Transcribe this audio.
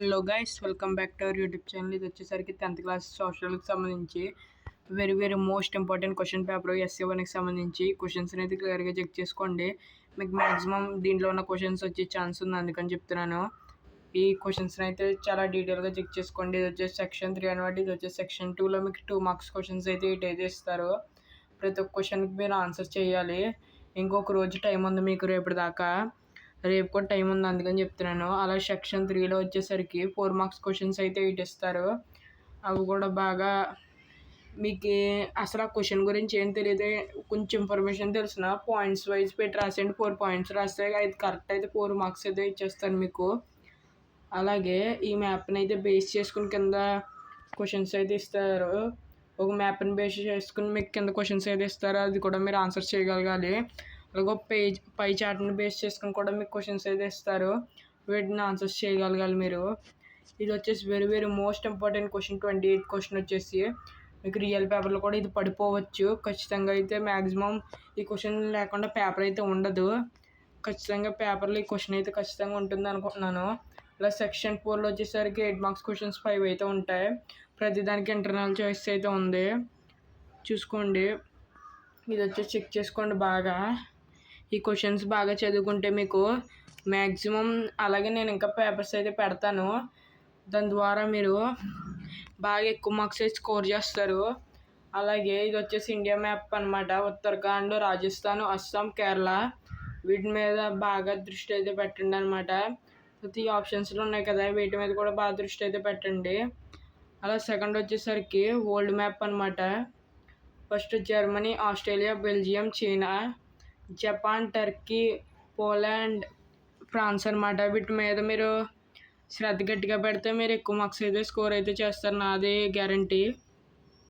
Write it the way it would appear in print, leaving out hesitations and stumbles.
Hello guys, welcome back to our YouTube channel. ఇది వచ్చేసరికి 10th class సోషల్కి సంబంధించి very very most important question paper ఎస్ఏ1కి సంబంధించి క్వశ్చన్స్ అనేది క్లియర్గా చెక్ చేసుకోండి. మీకు మ్యాక్సిమం దీంట్లో ఉన్న క్వశ్చన్స్ వచ్చే ఛాన్స్ ఉంది, అందుకని చెప్తున్నాను. ఈ క్వశ్చన్స్ని అయితే చాలా డీటెయిల్గా చెక్ చేసుకోండి. ఇది వచ్చేసి సెక్షన్ 3 అనమాట. ఇది వచ్చేసి సెక్షన్ 2లో మీకు 2 మార్క్స్ క్వశ్చన్స్ అయితే ఇటైతే ఇస్తారు. ప్రతి ఒక్క క్వశ్చన్కి మీరు ఆన్సర్ చేయాలి. ఇంకొక రోజు టైం ఉంది మీకు, రేపు కూడా టైం ఉంది, అందుకని చెప్తున్నాను. అలా సెక్షన్ 3లో వచ్చేసరికి 4 మార్క్స్ క్వశ్చన్స్ అయితే ఇస్తారు. అవి కూడా బాగా మీకు అసలు ఆ క్వశ్చన్ గురించి ఏం తెలియదు, కొంచెం ఇన్ఫర్మేషన్ తెలిసిన పాయింట్స్ వైజ్ పెట్టి రాసేయండి. 4 పాయింట్స్ రాస్తే అది కరెక్ట్ అయితే 4 మార్క్స్ అయితే ఇచ్చేస్తాను మీకు. అలాగే ఈ మ్యాప్ని అయితే బేస్ చేసుకుని కింద క్వశ్చన్స్ అయితే ఇస్తారు. ఒక మ్యాప్ని బేస్ చేసుకుని మీకు కింద క్వశ్చన్స్ అయితే ఇస్తారు, అది కూడా మీరు ఆన్సర్ చేయగలగాలి. అలాగే పై చార్ట్ని బేస్ చేసుకుని కూడా మీకు క్వశ్చన్స్ అయితే ఇస్తారు, వీటిని ఆన్సర్స్ చేయగలగాలి మీరు. ఇది వచ్చేసి very very most important question. 28th question వచ్చేసి మీకు రియల్ పేపర్లో కూడా ఇది పడిపోవచ్చు. ఖచ్చితంగా అయితే మ్యాక్సిమం ఈ క్వశ్చన్ లేకుండా పేపర్ అయితే ఉండదు. ఖచ్చితంగా పేపర్లో ఈ క్వశ్చన్ అయితే ఖచ్చితంగా ఉంటుంది అనుకుంటున్నాను. ఇలా సెక్షన్ 4లో వచ్చేసరికి 8 మార్క్స్ క్వశ్చన్స్ 5 అయితే ఉంటాయి. ప్రతిదానికి ఇంటర్నల్ చాయిస్ అయితే ఉంది, చూసుకోండి. ఇది వచ్చి చెక్ చేసుకోండి బాగా. ఈ క్వశ్చన్స్ బాగా చదువుకుంటే మీకు మ్యాక్సిమం, అలాగే నేను ఇంకా పేపర్స్ అయితే పెడతాను, దాని ద్వారా మీరు బాగా ఎక్కువ మార్క్స్ అయితే స్కోర్ చేస్తారు. అలాగే ఇది వచ్చేసి ఇండియా మ్యాప్ అనమాట. ఉత్తరాఖండ్, రాజస్థాన్, అస్సాం, కేరళ వీటి మీద బాగా దృష్టి అయితే పెట్టండి అనమాట. ఈ ఆప్షన్స్లో ఉన్నాయి కదా, వీటి మీద కూడా బాగా దృష్టి అయితే పెట్టండి. అలా సెకండ్ వచ్చేసరికి వరల్డ్ మ్యాప్ అనమాట. First Germany, Australia, Belgium, China, Japan, Turkey, Poland, France అనమాట. వీటి మీద మీరు శ్రద్ధ గట్టిగా పెడితే మీరు ఎక్కువ మార్క్స్ అయితే స్కోర్ అయితే చేస్తారు, నాది గ్యారంటీ.